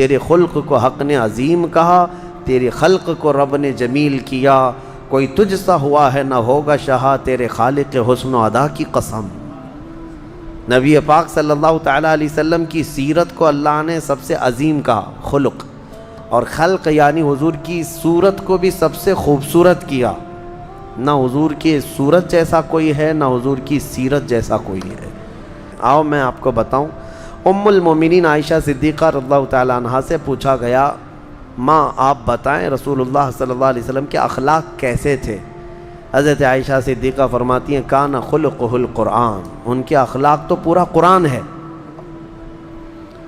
تیرے خلق کو حق نے عظیم کہا، تیرے خلق کو رب نے جمیل کیا، کوئی تجھ سا ہوا ہے نہ ہوگا شہا، تیرے خالق حسن و ادا کی قسم۔ نبی پاک صلی اللہ تعالیٰ علیہ وسلم کی سیرت کو اللہ نے سب سے عظیم کہا، خلق، اور خلق یعنی حضور کی صورت کو بھی سب سے خوبصورت کیا۔ نہ حضور کی صورت جیسا کوئی ہے، نہ حضور کی سیرت جیسا کوئی ہے۔ آؤ میں آپ کو بتاؤں، ام المومنین عائشہ صدیقہ رضی اللہ تعالیٰ عنہا سے پوچھا گیا، ماں آپ بتائیں رسول اللہ صلی اللہ علیہ وسلم کے اخلاق کیسے تھے؟ حضرت عائشہ صدیقہ فرماتی ہیں، کان خلقہ القرآن، ان کے اخلاق تو پورا قرآن ہے۔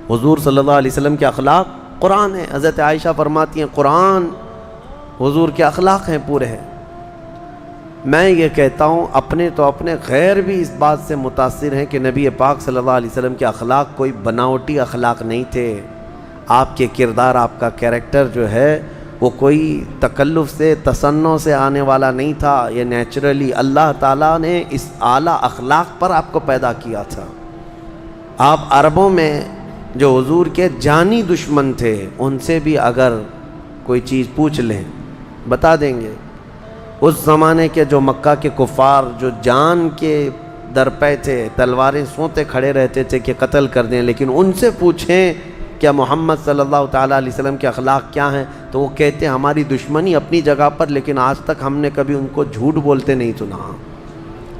حضور صلی اللہ علیہ وسلم کے اخلاق قرآن ہے۔ حضرت عائشہ فرماتی ہیں قرآن حضور کے اخلاق ہیں، پورے ہیں۔ میں یہ کہتا ہوں اپنے تو اپنے، غیر بھی اس بات سے متاثر ہیں کہ نبی پاک صلی اللہ علیہ وسلم کے اخلاق کوئی بناوٹی اخلاق نہیں تھے۔ آپ کے کردار، آپ کا کیریکٹر جو ہے وہ کوئی تکلف سے، تصنع سے آنے والا نہیں تھا، یہ نیچرلی اللہ تعالیٰ نے اس اعلیٰ اخلاق پر آپ کو پیدا کیا تھا۔ آپ عربوں میں جو حضور کے جانی دشمن تھے، ان سے بھی اگر کوئی چیز پوچھ لیں بتا دیں گے۔ اس زمانے کے جو مکہ کے کفار جو جان کے درپے تھے، تلواریں سونتے کھڑے رہتے تھے کہ قتل کر دیں، لیکن ان سے پوچھیں کیا محمد صلی اللہ تعالیٰ علیہ وسلم کے اخلاق کیا ہیں، تو وہ کہتے ہیں ہماری دشمنی اپنی جگہ پر، لیکن آج تک ہم نے کبھی ان کو جھوٹ بولتے نہیں سنا،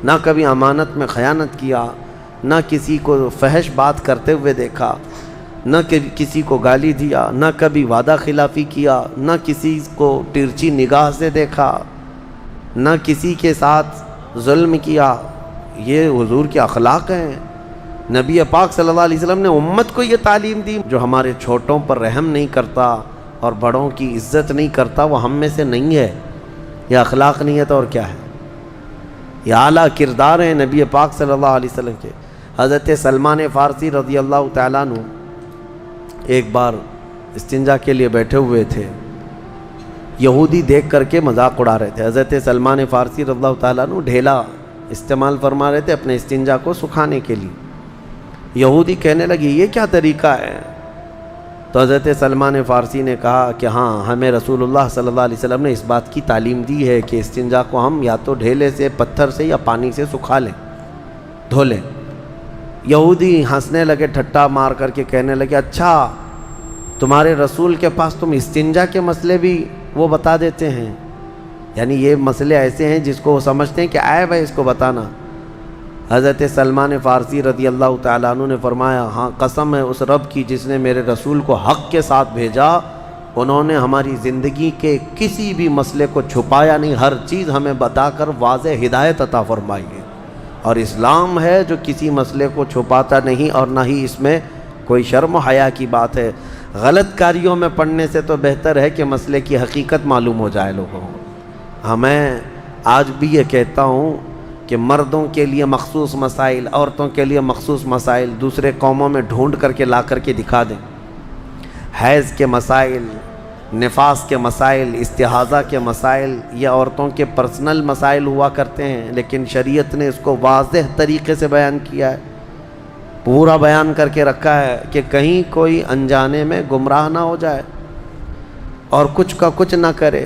نہ کبھی امانت میں خیانت کیا، نہ کسی کو فحش بات کرتے ہوئے دیکھا، نہ کسی کو گالی دیا، نہ کبھی وعدہ خلافی کیا، نہ کسی کو ترچھی نگاہ سے دیکھا، نہ کسی کے ساتھ ظلم کیا۔ یہ حضور کے اخلاق ہیں۔ نبی پاک صلی اللہ علیہ وسلم نے امت کو یہ تعلیم دی، جو ہمارے چھوٹوں پر رحم نہیں کرتا اور بڑوں کی عزت نہیں کرتا وہ ہم میں سے نہیں ہے۔ یہ اخلاق نہیں ہے تو اور کیا ہے؟ یہ اعلیٰ کردار ہیں نبی پاک صلی اللہ علیہ وسلم کے۔ حضرت سلمان فارسی رضی اللہ تعالیٰ عنہ ایک بار استنجا کے لیے بیٹھے ہوئے تھے، یہودی دیکھ کر کے مذاق اڑا رہے تھے۔ حضرت سلمان فارسی رضی اللہ تعالیٰ عنہ ڈھیلا استعمال فرما رہے تھے اپنے استنجا کو سکھانے کے لیے۔ یہودی کہنے لگے یہ کیا طریقہ ہے؟ تو حضرت سلمان فارسی نے کہا کہ ہاں، ہمیں رسول اللہ صلی اللہ علیہ وسلم نے اس بات کی تعلیم دی ہے کہ استنجا کو ہم یا تو ڈھیلے سے، پتھر سے یا پانی سے سکھا لیں، دھو لیں۔ یہودی ہنسنے لگے، ٹھٹا مار کر کے کہنے لگے اچھا تمہارے رسول کے پاس تم استنجا کے مسئلے بھی وہ بتا دیتے ہیں، یعنی یہ مسئلے ایسے ہیں جس کو وہ سمجھتے ہیں کہ عیب ہے اس کو بتانا۔ حضرت سلمان فارسی رضی اللہ تعالیٰ عنہ نے فرمایا ہاں، قسم ہے اس رب کی جس نے میرے رسول کو حق کے ساتھ بھیجا، انہوں نے ہماری زندگی کے کسی بھی مسئلے کو چھپایا نہیں، ہر چیز ہمیں بتا کر واضح ہدایت عطا فرمائی ہے۔ اور اسلام ہے جو کسی مسئلے کو چھپاتا نہیں، اور نہ ہی اس میں کوئی شرم و حیا کی بات ہے۔ غلط کاریوں میں پڑنے سے تو بہتر ہے کہ مسئلے کی حقیقت معلوم ہو جائے لوگوں کو۔ میں آج بھی یہ کہتا ہوں کہ مردوں کے لیے مخصوص مسائل، عورتوں کے لیے مخصوص مسائل دوسرے قوموں میں ڈھونڈ کر کے لا کر کے دکھا دیں۔ حیض کے مسائل، نفاس کے مسائل، استحاضہ کے مسائل، یہ عورتوں کے پرسنل مسائل ہوا کرتے ہیں، لیکن شریعت نے اس کو واضح طریقے سے بیان کیا ہے، پورا بیان کر کے رکھا ہے کہ کہیں کوئی انجانے میں گمراہ نہ ہو جائے اور کچھ کا کچھ نہ کرے۔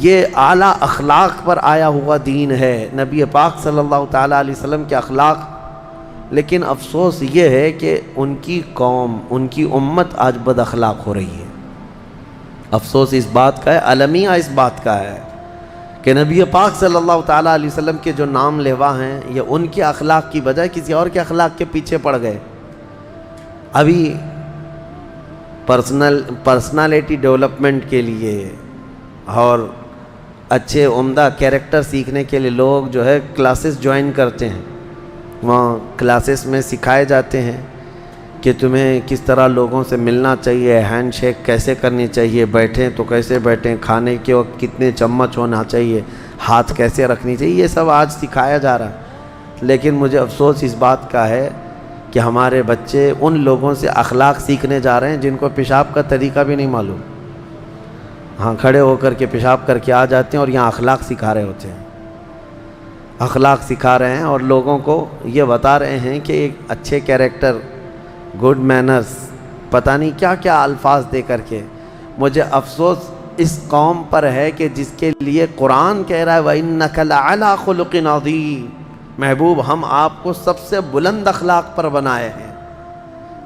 یہ اعلیٰ اخلاق پر آیا ہوا دین ہے، نبی پاک صلی اللہ تعالیٰ علیہ وسلم کے اخلاق۔ لیکن افسوس یہ ہے کہ ان کی قوم، ان کی امت آج بد اخلاق ہو رہی ہے۔ افسوس اس بات کا ہے، المیہ اس بات کا ہے کہ نبی پاک صلی اللہ تعالیٰ علیہ وسلم کے جو نام لیوا ہیں یہ ان کے اخلاق کی بجائے کسی اور کے اخلاق کے پیچھے پڑ گئے۔ ابھی پرسنالٹی ڈیولپمنٹ کے لیے اور اچھے عمدہ کیریکٹر سیکھنے کے لیے لوگ جو ہے کلاسز جوائن کرتے ہیں، وہاں کلاسز میں سکھائے جاتے ہیں کہ تمہیں کس طرح لوگوں سے ملنا چاہیے، ہینڈ شیک کیسے کرنی چاہیے، بیٹھیں تو کیسے بیٹھیں، کھانے کے وقت کتنے چمچ ہونا چاہیے، ہاتھ کیسے رکھنی چاہیے، یہ سب آج سکھایا جا رہا ہے۔ لیکن مجھے افسوس اس بات کا ہے کہ ہمارے بچے ان لوگوں سے اخلاق سیکھنے جا رہے ہیں جن کو پیشاب کا طریقہ بھی نہیں معلوم، ہاں کھڑے ہو کر کے پیشاب کر کے آ جاتے ہیں اور یہاں اخلاق سکھا رہے ہوتے ہیں، اخلاق سکھا رہے ہیں اور لوگوں کو یہ بتا رہے ہیں کہ ایک اچھے کیریکٹر، گڈ مینرز پتہ نہیں کیا کیا الفاظ دے کر کے. مجھے افسوس اس قوم پر ہے کہ جس کے لیے قرآن کہہ رہا ہے وَإِنَّكَ لَعَلَىٰ خُلُقٍ عَظِيمٍ. محبوب ہم آپ کو سب سے بلند اخلاق پر بنائے ہیں.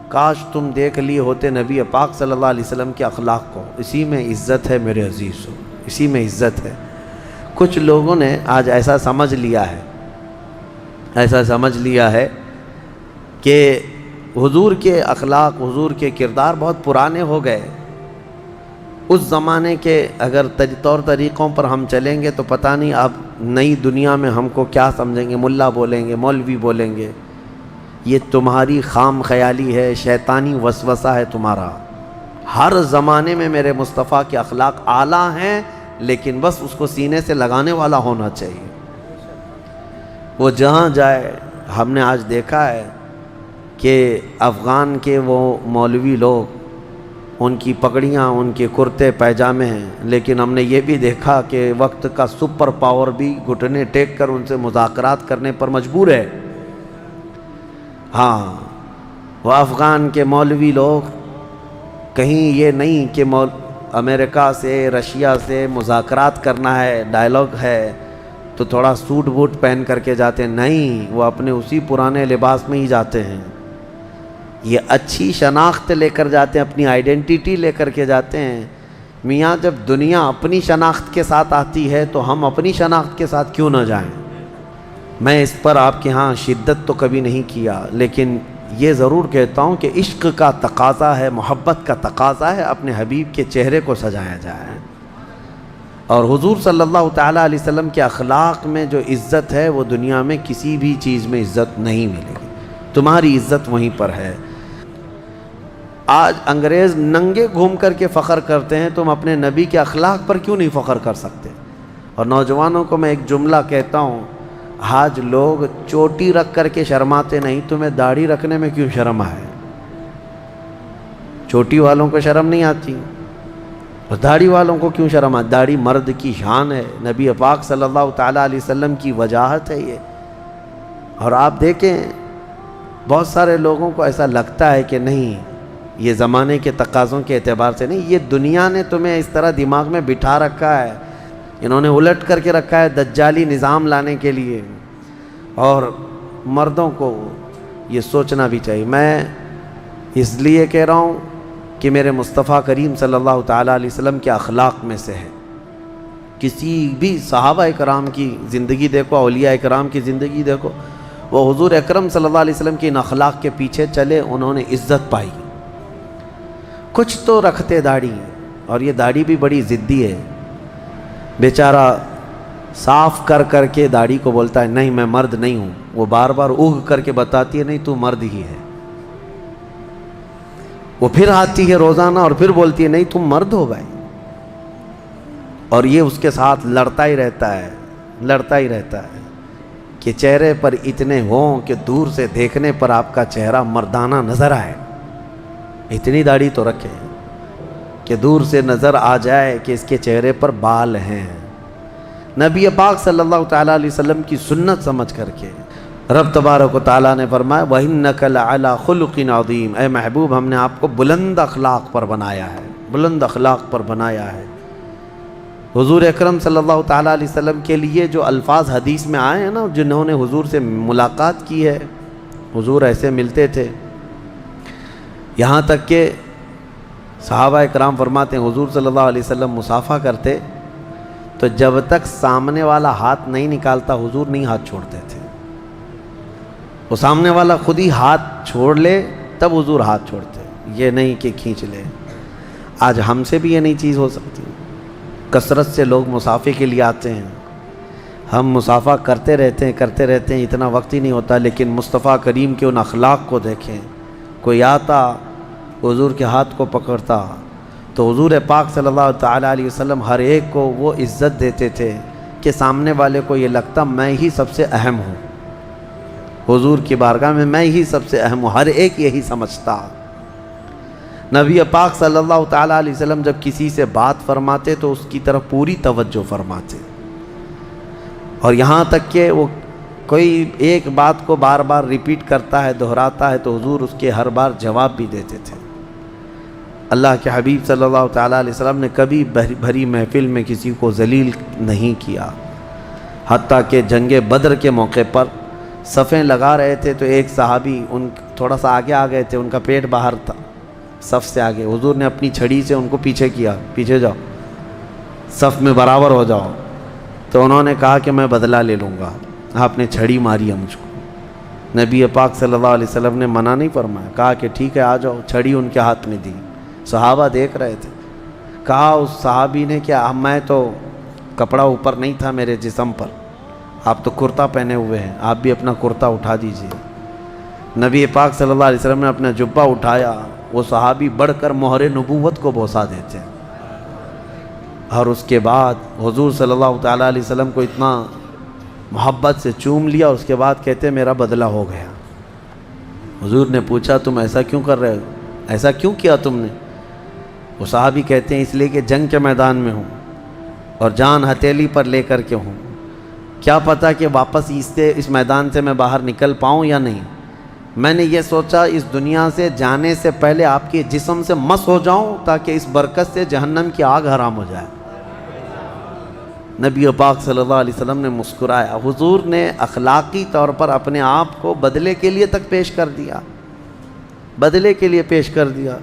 کاش تم دیکھ لیے ہوتے نبی پاک صلی اللہ علیہ وسلم کے اخلاق کو. اسی میں عزت ہے میرے عزیزو، اسی میں عزت ہے. کچھ لوگوں نے آج ایسا سمجھ لیا ہے کہ حضور کے اخلاق، حضور کے کردار بہت پرانے ہو گئے. اس زمانے کے اگر طور طریقوں پر ہم چلیں گے تو پتہ نہیں اب نئی دنیا میں ہم کو کیا سمجھیں گے. ملا بولیں گے، مولوی بولیں گے. یہ تمہاری خام خیالی ہے، شیطانی وسوسہ ہے تمہارا. ہر زمانے میں میرے مصطفیٰ کے اخلاق اعلیٰ ہیں، لیکن بس اس کو سینے سے لگانے والا ہونا چاہیے. وہ جہاں جائے. ہم نے آج دیکھا ہے کہ افغان کے وہ مولوی لوگ، ان کی پگڑیاں، ان کے کرتے پیجامے ہیں، لیکن ہم نے یہ بھی دیکھا کہ وقت کا سپر پاور بھی گھٹنے ٹیک کر ان سے مذاکرات کرنے پر مجبور ہے. ہاں، وہ افغان کے مولوی لوگ کہیں یہ نہیں کہ امریکہ سے، رشیا سے مذاکرات کرنا ہے، ڈائلاگ ہے تو تھوڑا سوٹ بوٹ پہن کر کے جاتے ہیں. نہیں، وہ اپنے اسی پرانے لباس میں ہی جاتے ہیں. یہ اچھی شناخت لے کر جاتے ہیں، اپنی آئیڈینٹیٹی لے کر کے جاتے ہیں. میاں جب دنیا اپنی شناخت کے ساتھ آتی ہے تو ہم اپنی شناخت کے ساتھ کیوں نہ جائیں؟ میں اس پر آپ کے ہاں شدت تو کبھی نہیں کیا، لیکن یہ ضرور کہتا ہوں کہ عشق کا تقاضا ہے، محبت کا تقاضا ہے، اپنے حبیب کے چہرے کو سجایا جائے. اور حضور صلی اللہ تعالیٰ علیہ وسلم کے اخلاق میں جو عزت ہے وہ دنیا میں کسی بھی چیز میں عزت نہیں ملے گی. تمہاری عزت وہیں پر ہے. آج انگریز ننگے گھوم کر کے فخر کرتے ہیں، تم اپنے نبی کے اخلاق پر کیوں نہیں فخر کر سکتے؟ اور نوجوانوں کو میں ایک جملہ کہتا ہوں، آج لوگ چوٹی رکھ کر کے شرماتے نہیں، تمہیں داڑھی رکھنے میں کیوں شرم ہے؟ چوٹی والوں کو شرم نہیں آتی اور داڑھی والوں کو کیوں شرم آتی؟ داڑھی مرد کی شان ہے، نبی پاک صلی اللہ تعالیٰ علیہ وسلم کی وجاہت ہے یہ. اور آپ دیکھیں بہت سارے لوگوں کو ایسا لگتا ہے کہ نہیں، یہ زمانے کے تقاضوں کے اعتبار سے نہیں، یہ دنیا نے تمہیں اس طرح دماغ میں بٹھا رکھا ہے، انہوں نے الٹ کر کے رکھا ہے دجالی نظام لانے کے لیے. اور مردوں کو یہ سوچنا بھی چاہیے. میں اس لیے کہہ رہا ہوں کہ میرے مصطفیٰ کریم صلی اللہ تعالیٰ علیہ وسلم کے اخلاق میں سے ہے. کسی بھی صحابہ کرام کی زندگی دیکھو، اولیاء کرام کی زندگی دیکھو، وہ حضور اکرم صلی اللہ علیہ وسلم کے ان اخلاق کے پیچھے چلے، انہوں نے عزت پائی. کچھ تو رکھتے داڑھی، اور یہ داڑھی بھی بڑی ضدی ہے. بیچارہ صاف کر کر کے داڑھی کو بولتا ہے نہیں میں مرد نہیں ہوں. وہ بار بار اگ کر کے بتاتی ہے نہیں تو مرد ہی ہے. وہ پھر آتی ہے روزانہ اور پھر بولتی ہے نہیں تم مرد ہو بھائی. اور یہ اس کے ساتھ لڑتا ہی رہتا ہے کہ چہرے پر اتنے ہوں کہ دور سے دیکھنے پر آپ کا چہرہ مردانہ نظر آئے. اتنی داڑھی تو رکھے کہ دور سے نظر آ جائے کہ اس کے چہرے پر بال ہیں. نبی پاک صلی اللہ تعالیٰ علیہ وسلم کی سنت سمجھ کر کے رب تبارک و تعالیٰ نے فرمایا وَإِنَّكَ لَعَلَىٰ خُلُقٍ عَظِيمٍ. اے محبوب ہم نے آپ کو بلند اخلاق پر بنایا ہے. حضور اکرم صلی اللہ تعالیٰ علیہ وسلم کے لیے جو الفاظ حدیث میں آئے ہیں نا، جنہوں نے حضور سے ملاقات کی ہے، حضور ایسے ملتے تھے. یہاں تک کہ صحابہ اکرام فرماتے ہیں حضور صلی اللہ علیہ وسلم مصافحہ کرتے تو جب تک سامنے والا ہاتھ نہیں نکالتا حضور نہیں ہاتھ چھوڑتے تھے. وہ سامنے والا خود ہی ہاتھ چھوڑ لے تب حضور ہاتھ چھوڑتے، یہ نہیں کہ کھینچ لے. آج ہم سے بھی یہ نہیں چیز ہو سکتی. کثرت سے لوگ مصافحے کے لیے آتے ہیں، ہم مصافحہ کرتے رہتے ہیں، اتنا وقت ہی نہیں ہوتا. لیکن مصطفیٰ کریم کے ان اخلاق کو دیکھیں. کوئی آتا حضور کے ہاتھ کو پکڑتا تو حضور پاک صلی اللہ تعالیٰ علیہ وسلم ہر ایک کو وہ عزت دیتے تھے کہ سامنے والے کو یہ لگتا میں ہی سب سے اہم ہوں. حضور کی بارگاہ میں ہی سب سے اہم ہوں، ہر ایک یہی سمجھتا. نبی پاک صلی اللہ تعالیٰ علیہ وسلم جب کسی سے بات فرماتے تو اس کی طرف پوری توجہ فرماتے. اور یہاں تک کہ وہ کوئی ایک بات کو بار بار ریپیٹ کرتا ہے، دہراتا ہے تو حضور اس کے ہر بار جواب بھی دیتے تھے. اللہ کے حبیب صلی اللہ تعالیٰ علیہ وسلم نے کبھی بھری محفل میں کسی کو ذلیل نہیں کیا، حتیٰ کہ جنگ بدر کے موقع پر صفیں لگا رہے تھے تو ایک صحابی ان تھوڑا سا آگے آ گئے تھے، ان کا پیٹ باہر تھا صف سے آگے، حضور نے اپنی چھڑی سے ان کو پیچھے کیا، پیچھے جاؤ، صف میں برابر ہو جاؤ۔ تو انہوں نے کہا کہ میں بدلہ لے لوں گا، آپ نے چھڑی ماری ہے مجھ کو۔ نبی پاک صلی اللہ علیہ وسلم نے منع نہیں فرمایا، کہا کہ ٹھیک ہے آ جاؤ، چھڑی ان کے ہاتھ میں دی، صحابہ دیکھ رہے تھے۔ کہا اس صحابی نے کہ میں تو کپڑا اوپر نہیں تھا میرے جسم پر، آپ تو کرتا پہنے ہوئے ہیں، آپ بھی اپنا کرتا اٹھا دیجئے۔ نبی پاک صلی اللہ علیہ وسلم نے اپنا جبہ اٹھایا، وہ صحابی بڑھ کر مہر نبوت کو بوسا دیتے ہیں، اور اس کے بعد حضور صلی اللہ تعالیٰ علیہ وسلم کو اتنا محبت سے چوم لیا، اس کے بعد کہتے میرا بدلہ ہو گیا۔ حضور نے پوچھا تم ایسا کیوں کر رہے ہو، ایسا کیوں کیا تم نے؟ وہ صحابی کہتے ہیں اس لیے کہ جنگ کے میدان میں ہوں اور جان ہتھیلی پر لے کر کے ہوں، کیا پتہ کہ واپس اس میدان سے میں باہر نکل پاؤں یا نہیں، میں نے یہ سوچا اس دنیا سے جانے سے پہلے آپ کے جسم سے مس ہو جاؤں تاکہ اس برکت سے جہنم کی آگ حرام ہو جائے۔ نبی پاک صلی اللہ علیہ وسلم نے مسکرایا، حضور نے اخلاقی طور پر اپنے آپ کو بدلے کے لیے تک پیش کر دیا، بدلے کے لیے پیش کر دیا،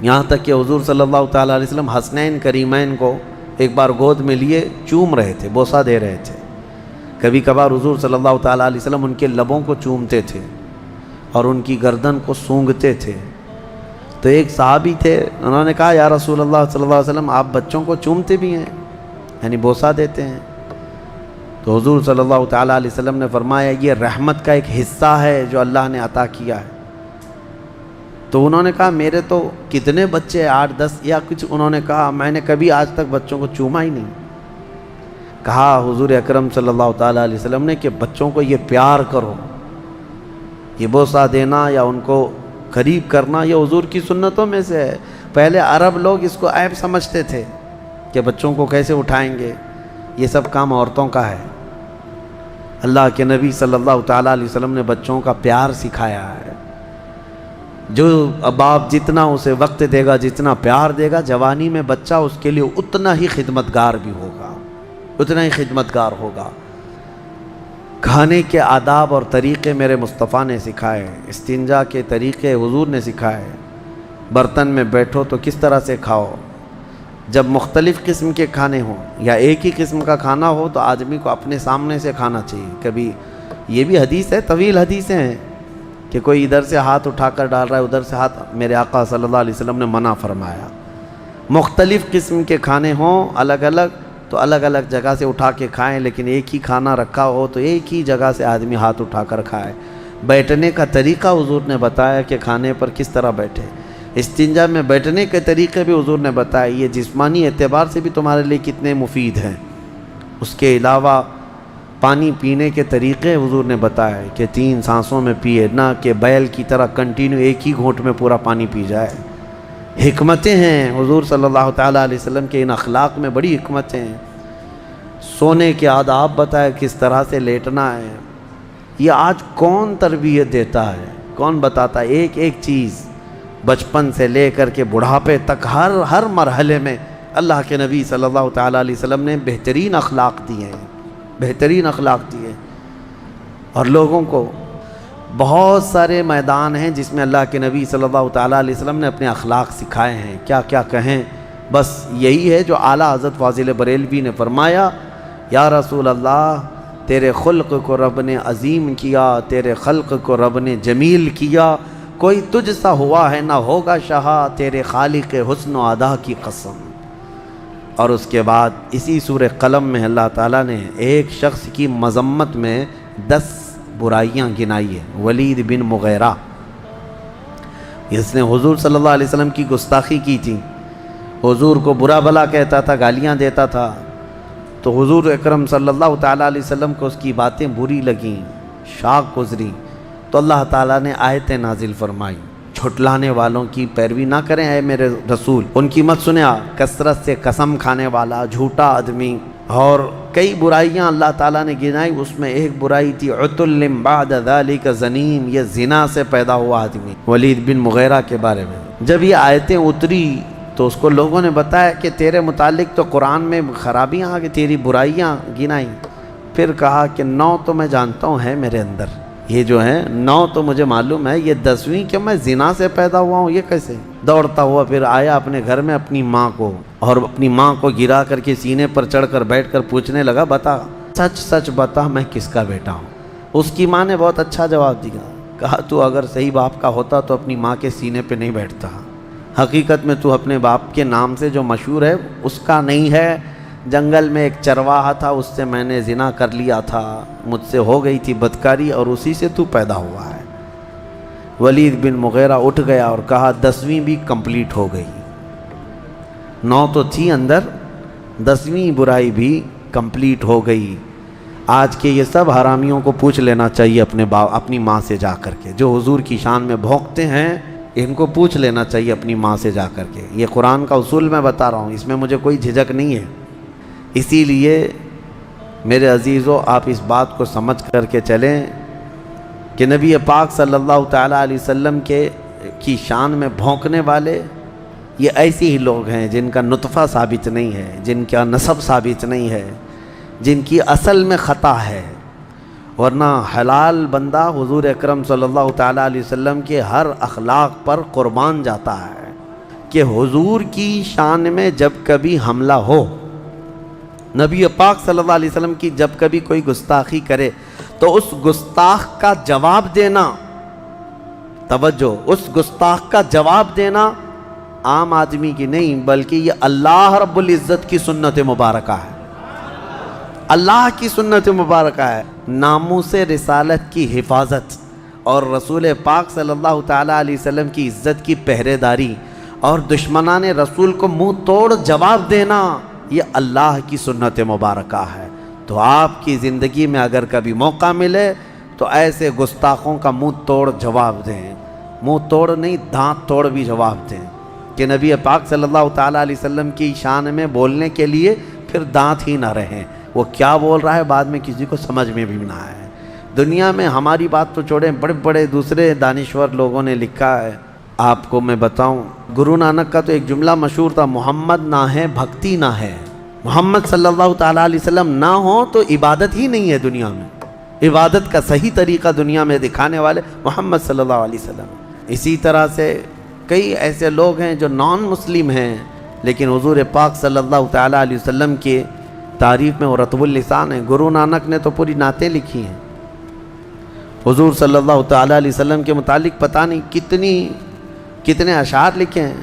یہاں تک کہ حضور صلی اللہ تعالیٰ علیہ وسلم حسنین کریمین کو ایک بار گود میں لیے چوم رہے تھے، بوسہ دے رہے تھے۔ کبھی کبھار حضور صلی اللہ تعالیٰ علیہ وسلم ان کے لبوں کو چومتے تھے اور ان کی گردن کو سونگھتے تھے۔ تو ایک صحابی تھے، انہوں نے کہا یا رسول اللہ صلی اللہ علیہ وسلم آپ بچوں کو چومتے بھی ہیں، یعنی بوسہ دیتے ہیں؟ تو حضور صلی اللہ تعالیٰ علیہ وسلم نے فرمایا یہ رحمت کا ایک حصہ ہے جو اللہ نے عطا کیا ہے۔ تو انہوں نے کہا میرے تو کتنے بچے 8-10 یا کچھ، انہوں نے کہا میں نے کبھی آج تک بچوں کو چوما ہی نہیں۔ کہا حضور اکرم صلی اللہ تعالیٰ علیہ وسلم نے کہ بچوں کو یہ پیار کرو، یہ بوسہ دینا یا ان کو قریب کرنا یہ حضور کی سنتوں میں سے ہے۔ پہلے عرب لوگ اس کو عیب سمجھتے تھے کہ بچوں کو کیسے اٹھائیں گے، یہ سب کام عورتوں کا ہے۔ اللہ کے نبی صلی اللہ تعالیٰ علیہ وسلم نے بچوں کا پیار سکھایا ہے۔ جو باپ جتنا اسے وقت دے گا، جتنا پیار دے گا، جوانی میں بچہ اس کے لیے اتنا ہی خدمتگار بھی ہوگا، اتنا ہی خدمتگار ہوگا۔ کھانے کے آداب اور طریقے میرے مصطفیٰ نے سکھائے، استنجا کے طریقے حضور نے سکھائے، برتن میں بیٹھو تو کس طرح سے کھاؤ، جب مختلف قسم کے کھانے ہوں یا ایک ہی قسم کا کھانا ہو تو آدمی کو اپنے سامنے سے کھانا چاہیے۔ کبھی یہ بھی حدیث ہے، طویل حدیثیں ہیں کہ کوئی ادھر سے ہاتھ اٹھا کر ڈال رہا ہے، ادھر سے ہاتھ، میرے آقا صلی اللہ علیہ وسلم نے منع فرمایا۔ مختلف قسم کے کھانے ہوں الگ الگ تو الگ الگ جگہ سے اٹھا کے کھائیں، لیکن ایک ہی کھانا رکھا ہو تو ایک ہی جگہ سے آدمی ہاتھ اٹھا کر کھائے۔ بیٹھنے کا طریقہ حضور نے بتایا کہ کھانے پر کس طرح بیٹھے۔ استنجا میں بیٹھنے کے طریقے بھی حضور نے بتایا، یہ جسمانی اعتبار سے بھی تمہارے لیے کتنے مفید ہیں۔ اس کے علاوہ پانی پینے کے طریقے حضور نے بتایا کہ 3 سانسوں میں پیے، نہ کہ بیل کی طرح کنٹینیو ایک ہی گھونٹ میں پورا پانی پی جائے۔ حکمتیں ہیں حضور صلی اللہ تعالیٰ علیہ وسلم کے ان اخلاق میں، بڑی حکمتیں ہیں۔ سونے کے آداب بتائے، کس طرح سے لیٹنا ہے۔ یہ آج کون تربیت دیتا ہے، کون بتاتا ہے؟ ایک ایک چیز بچپن سے لے کر کے بڑھاپے تک ہر مرحلے میں اللہ کے نبی صلی اللہ تعالیٰ علیہ وسلم نے بہترین اخلاق دیے ہیں، بہترین اخلاق دیے۔ اور لوگوں کو بہت سارے میدان ہیں جس میں اللہ کے نبی صلی اللہ تعالیٰ علیہ وسلم نے اپنے اخلاق سکھائے ہیں، کیا کیا کہیں، بس یہی ہے جو اعلیٰ حضرت فاضل بریلوی نے فرمایا، یا رسول اللہ تیرے خلق کو رب نے عظیم کیا، تیرے خلق کو رب نے جمیل کیا، کوئی تجھ سا ہوا ہے نہ ہوگا شہا، تیرے خالق حسن و ادا کی قسم۔ اور اس کے بعد اسی سورہ قلم میں اللہ تعالیٰ نے ایک شخص کی مذمت میں 10 برائیاں گنائی ہیں، ولید بن مغیرہ، اس نے حضور صلی اللہ علیہ وسلم کی گستاخی کی تھی، حضور کو برا بھلا کہتا تھا، گالیاں دیتا تھا۔ تو حضور اکرم صلی اللہ تعالیٰ علیہ وسلم کو اس کی باتیں بری لگیں، شاق گزری، تو اللہ تعالیٰ نے آیتیں نازل فرمائی، جھٹلانے والوں کی پیروی نہ کریں اے میرے رسول، ان کی مت سنیں، کثرت سے قسم کھانے والا، جھوٹا آدمی، اور کئی برائیاں اللہ تعالیٰ نے گنائی۔ اس میں ایک برائی تھی عتل بعد ذلک زنیم، یہ زنا سے پیدا ہوا آدمی، ولید بن مغیرہ کے بارے میں۔ جب یہ آیتیں اتری تو اس کو لوگوں نے بتایا کہ تیرے متعلق تو قرآن میں خرابیاں آ گئی، تیری برائیاں گنائیں۔ پھر کہا کہ 9 تو میں جانتا ہوں ہے میرے اندر، یہ جو ہے 9 تو مجھے معلوم ہے، یہ 10ویں کہ میں زنا سے پیدا ہوا ہوں، یہ کیسے؟ دوڑتا ہوا پھر آیا اپنے گھر میں اپنی ماں کو، اور اپنی ماں کو گرا کر کے سینے پر چڑھ کر بیٹھ کر پوچھنے لگا، بتا سچ سچ بتا میں کس کا بیٹا ہوں؟ اس کی ماں نے بہت اچھا جواب دیا، کہا تو اگر صحیح باپ کا ہوتا تو اپنی ماں کے سینے پہ نہیں بیٹھتا، حقیقت میں تو اپنے باپ کے نام سے جو مشہور ہے اس کا نہیں ہے، جنگل میں ایک چرواہا تھا، اس سے میں نے زنا کر لیا تھا، مجھ سے ہو گئی تھی بدکاری اور اسی سے تو پیدا ہوا ہے۔ ولید بن مغیرہ اٹھ گیا اور کہا 10ویں بھی کمپلیٹ ہو گئی، 9 تو تھی اندر، 10ویں برائی بھی کمپلیٹ ہو گئی۔ آج کے یہ سب حرامیوں کو پوچھ لینا چاہیے اپنی ماں سے جا کر کے، جو حضور کی شان میں بھونکتے ہیں ان کو پوچھ لینا چاہیے اپنی ماں سے جا کر کے۔ یہ قرآن کا اصول میں بتا رہا ہوں، اس میں مجھے کوئی جھجک نہیں ہے۔ اسی لیے میرے عزیزو، آپ اس بات کو سمجھ کر کے چلیں کہ نبی پاک صلی اللہ تعالیٰ علیہ وسلم کی شان میں بھونکنے والے یہ ایسے ہی لوگ ہیں جن کا نطفہ ثابت نہیں ہے، جن کا نسب ثابت نہیں ہے، جن کی اصل میں خطا ہے، ورنہ حلال بندہ حضور اکرم صلی اللہ تعالیٰ علیہ وسلم کے ہر اخلاق پر قربان جاتا ہے کہ حضور کی شان میں جب کبھی حملہ ہو، نبی پاک صلی اللہ علیہ وسلم کی جب کبھی کوئی گستاخی کرے تو اس گستاخ کا جواب دینا، توجہ، اس گستاخ کا جواب دینا عام آدمی کی نہیں بلکہ یہ اللہ رب العزت کی سنت مبارکہ ہے، اللہ کی سنت مبارکہ ہے۔ ناموس رسالت کی حفاظت اور رسول پاک صلی اللہ تعالیٰ علیہ وسلم کی عزت کی پہرے داری اور دشمنان رسول کو منہ توڑ جواب دینا، یہ اللہ کی سنت مبارکہ ہے۔ تو آپ کی زندگی میں اگر کبھی موقع ملے تو ایسے گستاخوں کا منہ توڑ جواب دیں، منہ توڑ نہیں دانت توڑ بھی جواب دیں کہ نبی پاک صلی اللہ تعالیٰ علیہ وسلم کی شان میں بولنے کے لیے پھر دانت ہی نہ رہیں، وہ کیا بول رہا ہے بعد میں کسی کو سمجھ میں بھی نہ آئے۔ دنیا میں ہماری بات تو چھوڑیں، بڑے بڑے دوسرے دانشور لوگوں نے لکھا ہے، آپ کو میں بتاؤں، گرو نانک کا تو ایک جملہ مشہور تھا، محمد نہ ہے بھکتی نہ ہے۔ محمد صلی اللہ تعالیٰ علیہ وسلم نہ ہو تو عبادت ہی نہیں ہے دنیا میں، عبادت کا صحیح طریقہ دنیا میں دکھانے والے محمد صلی اللہ علیہ وسلم۔ اسی طرح سے کئی ایسے لوگ ہیں جو نان مسلم ہیں لیکن حضور پاک صلی اللہ تعالیٰ علیہ وسلم کے تعریف میں وہ رطب اللسان ہیں۔ گرو نانک نے تو پوری نعتیں لکھی ہیں حضور صلی اللہ تعالیٰ علیہ وسلم کے متعلق، پتہ نہیں کتنے اشعار لکھے ہیں۔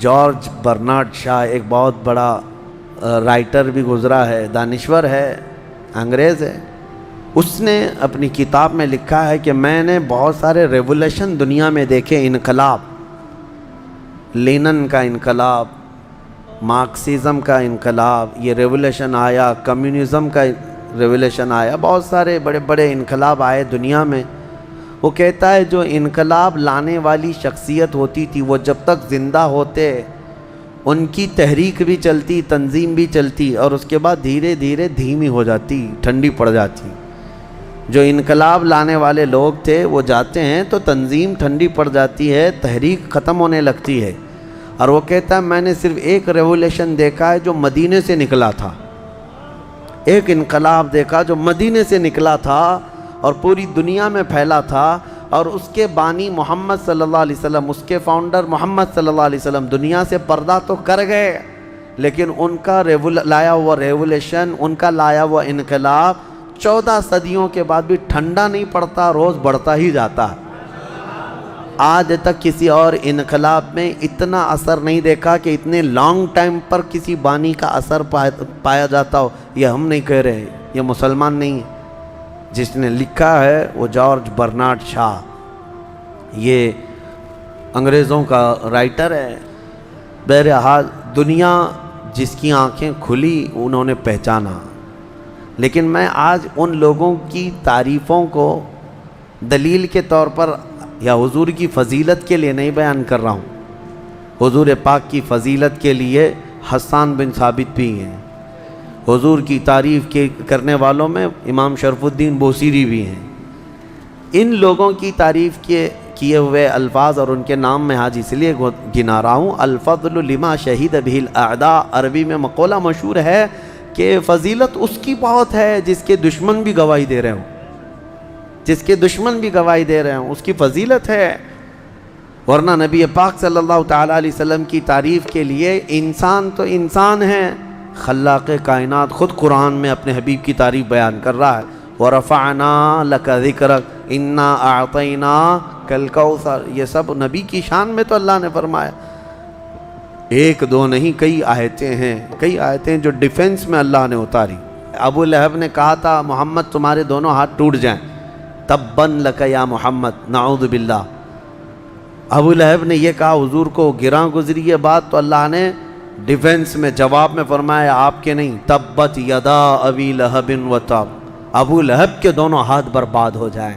جارج برنارڈ شاہ ایک بہت بڑا رائٹر بھی گزرا ہے، دانشور ہے، انگریز ہے، اس نے اپنی کتاب میں لکھا ہے کہ میں نے بہت سارے ریولیوشن دنیا میں دیکھے، انقلاب، لینن کا انقلاب، مارکسزم کا انقلاب، یہ ریولیوشن آیا، کمیونزم کا ریولیوشن آیا، بہت سارے بڑے بڑے انقلاب آئے دنیا میں۔ وہ کہتا ہے جو انقلاب لانے والی شخصیت ہوتی تھی وہ جب تک زندہ ہوتے ان کی تحریک بھی چلتی، تنظیم بھی چلتی، اور اس کے بعد دھیرے دھیرے دھیمی ہو جاتی، ٹھنڈی پڑ جاتی۔ جو انقلاب لانے والے لوگ تھے وہ جاتے ہیں تو تنظیم ٹھنڈی پڑ جاتی ہے، تحریک ختم ہونے لگتی ہے۔ اور وہ کہتا ہے میں نے صرف ایک ریولیوشن دیکھا ہے جو مدینے سے نکلا تھا، ایک انقلاب دیکھا جو مدینے سے نکلا تھا اور پوری دنیا میں پھیلا تھا، اور اس کے بانی محمد صلی اللہ علیہ وسلم، اس کے فاؤنڈر محمد صلی اللہ علیہ وسلم دنیا سے پردہ تو کر گئے لیکن ان کا لایا ہوا ریولیوشن، ان کا لایا ہوا انقلاب 14 صدیوں کے بعد بھی ٹھنڈا نہیں پڑتا، روز بڑھتا ہی جاتا ہے۔ آج تک کسی اور انقلاب میں اتنا اثر نہیں دیکھا کہ اتنے لانگ ٹائم پر کسی بانی کا اثر پایا جاتا ہو۔ یہ ہم نہیں کہہ رہے، یہ مسلمان نہیں ہے، جس نے لکھا ہے وہ جارج برنارڈ شاہ، یہ انگریزوں کا رائٹر ہے۔ بہرحال دنیا جس کی آنکھیں کھلی انہوں نے پہچانا، لیکن میں آج ان لوگوں کی تعریفوں کو دلیل کے طور پر یا حضور کی فضیلت کے لیے نہیں بیان کر رہا ہوں۔ حضور پاک کی فضیلت کے لیے حسان بن ثابت بھی ہیں، حضور کی تعریف کرنے والوں میں امام شرف الدین بوصیری بھی ہیں۔ ان لوگوں کی تعریف کیے ہوئے الفاظ اور ان کے نام میں آج اس لیے گنا رہا ہوں. الفضل لما شہید بہ الاعداء، عربی میں مقولہ مشہور ہے کہ فضیلت اس کی بہت ہے جس کے دشمن بھی گواہی دے رہے ہوں، جس کے دشمن بھی گواہی دے رہے ہوں، اس کی فضیلت ہے. ورنہ نبی پاک صلی اللہ تعالیٰ علیہ وسلم کی تعریف کے لیے انسان تو انسان ہے، خلاق کائنات خود قرآن میں اپنے حبیب کی تعریف بیان کر رہا ہے. وَرَفَعْنَا لَكَ ذِكْرَكَ إِنَّا أَعْطَيْنَاكَ الْكَوْثَرَ، یہ سب نبی کی شان میں تو اللہ نے فرمایا. ایک دو نہیں، کئی آیتیں ہیں، کئی آیتیں جو ڈیفنس میں اللہ نے اتاری. ابو لہب نے کہا تھا محمد تمہارے دونوں ہاتھ ٹوٹ جائیں، تباً لک یا محمد، نعوذ باللہ. ابو لہب نے یہ کہا حضور کو گراں گزری یہ بات، تو اللہ نے ڈیفنس میں جواب میں فرمایا آپ کے نہیں، تبت یدا ابی لہب و تب، ابو لہب کے دونوں ہاتھ برباد ہو جائیں.